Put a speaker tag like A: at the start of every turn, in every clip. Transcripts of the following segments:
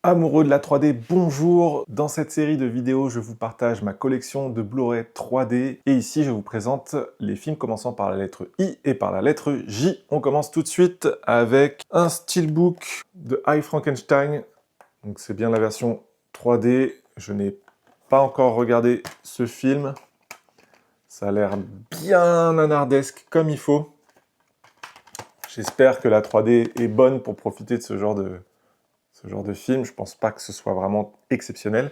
A: Amoureux de la 3D, bonjour! Dans cette série de vidéos, je vous partage ma collection de Blu-ray 3D et ici je vous présente les films commençant par la lettre I et par la lettre J. On commence tout de suite avec un steelbook de I Frankenstein. Donc c'est bien la version 3D. Je n'ai pas encore regardé ce film. Ça a l'air bien nanardesque comme il faut. J'espère que la 3D est bonne pour profiter de ce genre de film. Je pense pas que ce soit vraiment exceptionnel.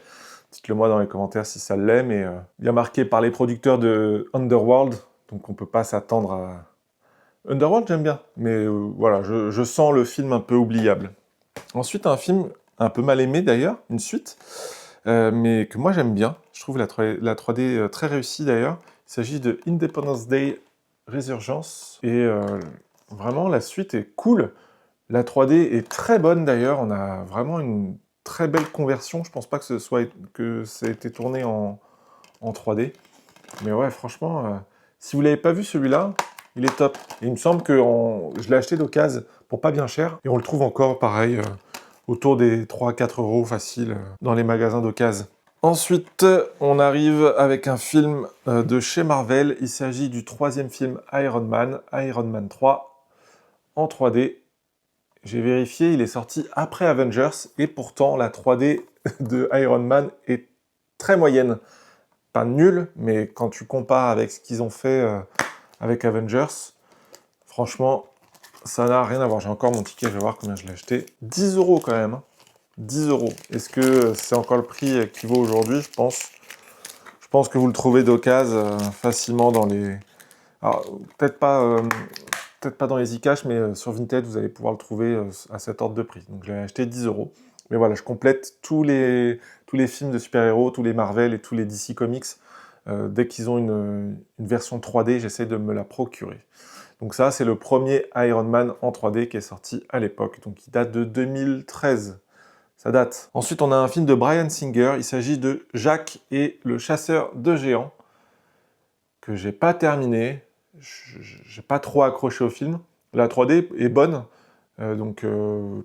A: Dites-le moi dans les commentaires si ça l'est, mais bien marqué par les producteurs de Underworld, donc on peut pas s'attendre à... Underworld, j'aime bien, mais voilà, je sens le film un peu oubliable. Ensuite, un film un peu mal aimé d'ailleurs, une suite, mais que moi j'aime bien. Je trouve la 3D très réussie d'ailleurs. Il s'agit de Independence Day Resurgence, et vraiment la suite est cool. La 3D est très bonne d'ailleurs, on a vraiment une très belle conversion. Je pense pas que ça ait été tourné en 3D. Mais ouais, franchement, si vous l'avez pas vu celui-là, il est top. Et il me semble que je l'ai acheté d'occasion pour pas bien cher. Et on le trouve encore pareil, autour des 3-4 euros facile dans les magasins d'occasion. Ensuite, on arrive avec un film de chez Marvel. Il s'agit du troisième film Iron Man 3 en 3D. J'ai vérifié, il est sorti après Avengers, et pourtant la 3D de Iron Man est très moyenne. Pas nulle, mais quand tu compares avec ce qu'ils ont fait avec Avengers, franchement, ça n'a rien à voir. J'ai encore mon ticket, je vais voir combien je l'ai acheté. 10 euros quand même, hein. 10 euros. Est-ce que c'est encore le prix qui vaut aujourd'hui? Je pense que vous le trouvez d'occasion facilement dans les... Alors, peut-être pas dans les e-cash, mais sur Vinted, vous allez pouvoir le trouver à cet ordre de prix. Donc je l'ai acheté 10 euros. Mais voilà, je complète tous les films de super-héros, tous les Marvel et tous les DC Comics. Dès qu'ils ont une version 3D, j'essaie de me la procurer. Donc ça, c'est le premier Iron Man en 3D qui est sorti à l'époque. Donc il date de 2013. Ça date. Ensuite, on a un film de Bryan Singer. Il s'agit de Jacques et le chasseur de géants, que j'ai pas terminé. J'ai pas trop accroché au film. La 3D est bonne, donc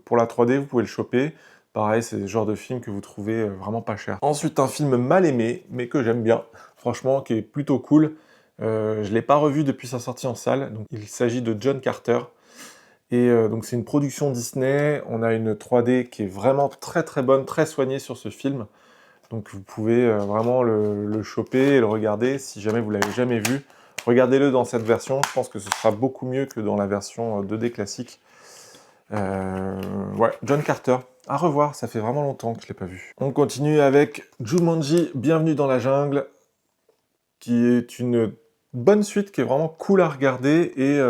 A: pour la 3D, vous pouvez le choper. Pareil, c'est le genre de film que vous trouvez vraiment pas cher. Ensuite, un film mal aimé, mais que j'aime bien, franchement, qui est plutôt cool. Je l'ai pas revu depuis sa sortie en salle. Donc, il s'agit de John Carter. Et donc c'est une production Disney. On a une 3D qui est vraiment très très bonne, très soignée sur ce film. Donc vous pouvez vraiment le choper et le regarder si jamais vous l'avez jamais vu. Regardez-le dans cette version, je pense que ce sera beaucoup mieux que dans la version 2D classique. Ouais, John Carter, à revoir, ça fait vraiment longtemps que je ne l'ai pas vu. On continue avec Jumanji, Bienvenue dans la jungle, qui est une bonne suite, qui est vraiment cool à regarder et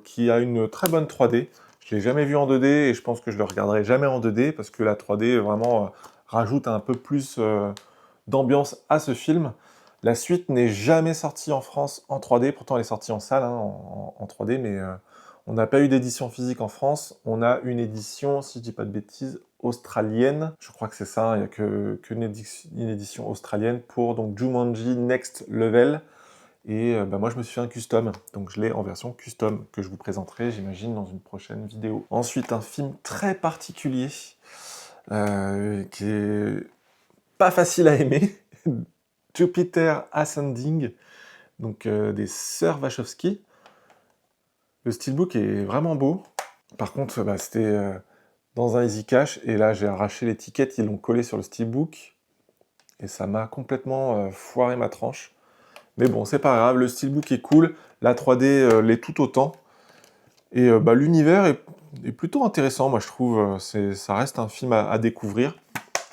A: qui a une très bonne 3D. Je ne l'ai jamais vu en 2D et je pense que je le regarderai jamais en 2D parce que la 3D vraiment rajoute un peu plus d'ambiance à ce film. La suite n'est jamais sortie en France en 3D, pourtant elle est sortie en salle hein, en 3D, mais on n'a pas eu d'édition physique en France. On a une édition, si je dis pas de bêtises, australienne. Je crois que c'est ça, il n'y a qu'une édition australienne pour donc Jumanji Next Level. Et moi je me suis fait un custom, donc je l'ai en version custom, que je vous présenterai, j'imagine, dans une prochaine vidéo. Ensuite, un film très particulier, qui est pas facile à aimer, Jupiter Ascending, donc des sœurs Wachowski. Le steelbook est vraiment beau. Par contre, c'était dans un Easy Cash, et là j'ai arraché l'étiquette, ils l'ont collé sur le steelbook, et ça m'a complètement foiré ma tranche. Mais bon, c'est pas grave, le steelbook est cool, la 3D l'est tout autant, et l'univers est plutôt intéressant, moi je trouve, ça reste un film à découvrir.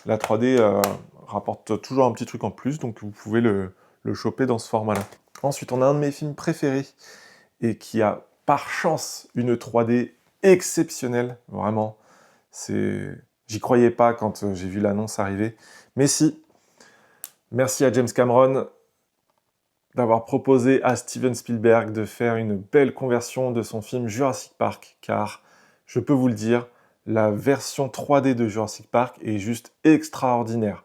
A: La 3D rapporte toujours un petit truc en plus, donc vous pouvez le choper dans ce format-là. Ensuite, on a un de mes films préférés, et qui a par chance une 3D exceptionnelle, vraiment. J'y croyais pas quand j'ai vu l'annonce arriver, mais si. Merci à James Cameron d'avoir proposé à Steven Spielberg de faire une belle conversion de son film Jurassic Park, car, je peux vous le dire, la version 3D de Jurassic Park est juste extraordinaire.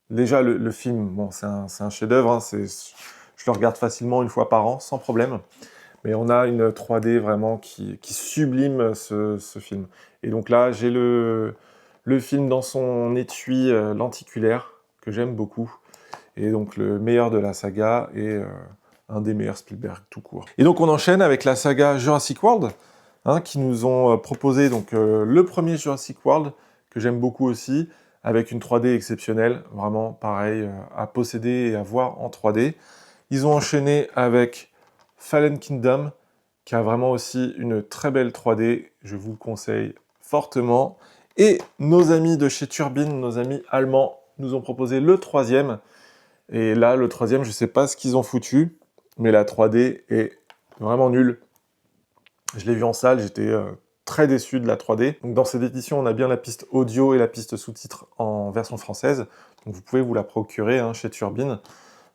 A: Déjà, le film, bon, c'est un chef-d'œuvre, hein, je le regarde facilement une fois par an, sans problème. Mais on a une 3D vraiment qui sublime ce film. Et donc là, j'ai le le film dans son étui lenticulaire, que j'aime beaucoup, et donc le meilleur de la saga, et un des meilleurs Spielberg tout court. Et donc on enchaîne avec la saga Jurassic World, hein, qui nous ont proposé donc, le premier Jurassic World, que j'aime beaucoup aussi, avec une 3D exceptionnelle, vraiment pareil, à posséder et à voir en 3D. Ils ont enchaîné avec Fallen Kingdom, qui a vraiment aussi une très belle 3D, je vous le conseille fortement. Et nos amis de chez Turbine, nos amis allemands, nous ont proposé le troisième. Et là, le troisième, je ne sais pas ce qu'ils ont foutu, mais la 3D est vraiment nulle. Je l'ai vu en salle, j'étais très déçu de la 3D. Donc dans cette édition, on a bien la piste audio et la piste sous-titres en version française. Donc vous pouvez vous la procurer hein, chez Turbine.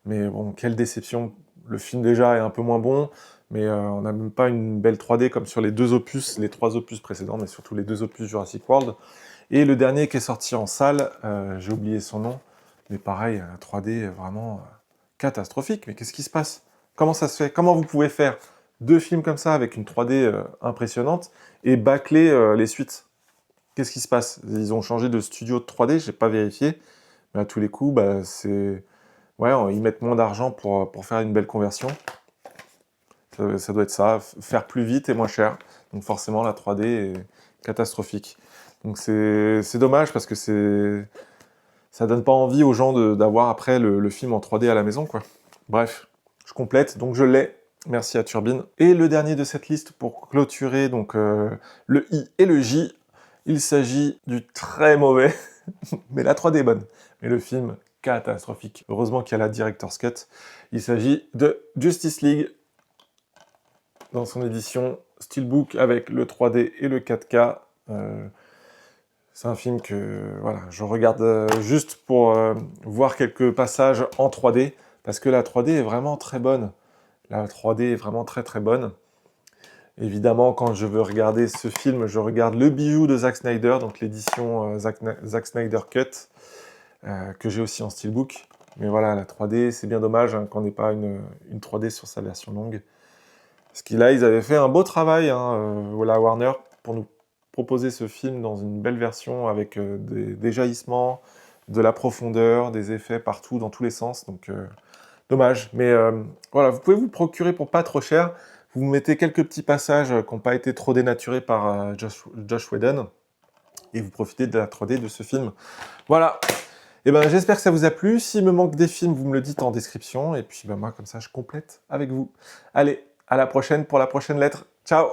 A: Mais bon, quelle déception. Le film déjà est un peu moins bon, mais on n'a même pas une belle 3D comme sur les deux opus, les 3 opus précédents, mais surtout les 2 opus Jurassic World. Et le dernier qui est sorti en salle, j'ai oublié son nom, mais pareil, la 3D est vraiment catastrophique. Mais qu'est-ce qui se passe? Comment ça se fait? Comment vous pouvez faire 2 films comme ça avec une 3D impressionnante et bâcler les suites? Qu'est-ce qui se passe? Ils ont changé de studio de 3D, j'ai pas vérifié, mais à tous les coups, bah, c'est... Ouais, ils mettent moins d'argent pour faire une belle conversion. Ça doit être ça, faire plus vite et moins cher. Donc forcément, la 3D est catastrophique. Donc c'est dommage parce que ça donne pas envie aux gens d'avoir après le film en 3D à la maison, quoi. Bref, je complète, donc je l'ai. Merci à Turbine. Et le dernier de cette liste pour clôturer donc le I et le J, il s'agit du très mauvais, mais la 3D est bonne. Mais le film, catastrophique. Heureusement qu'il y a la Director's Cut. Il s'agit de Justice League, dans son édition Steelbook avec le 3D et le 4K. C'est un film que voilà, je regarde juste pour voir quelques passages en 3D, parce que la 3D est vraiment très bonne. La 3D est vraiment très très bonne. Évidemment, quand je veux regarder ce film, je regarde le bijou de Zack Snyder, donc l'édition Zack Snyder Cut, que j'ai aussi en Steelbook. Mais voilà, la 3D, c'est bien dommage hein, qu'on n'ait pas une 3D sur sa version longue. Parce que là, ils avaient fait un beau travail, hein, la Warner, pour nous proposer ce film dans une belle version avec des jaillissements, de la profondeur, des effets partout, dans tous les sens. Donc, dommage. Mais voilà, vous pouvez vous procurer pour pas trop cher. Vous mettez quelques petits passages qui n'ont pas été trop dénaturés par Josh Whedon. Et vous profitez de la 3D de ce film. Voilà. Et ben, j'espère que ça vous a plu. S'il me manque des films, vous me le dites en description. Et puis, ben, moi, comme ça, je complète avec vous. Allez, à la prochaine pour la prochaine lettre. Ciao!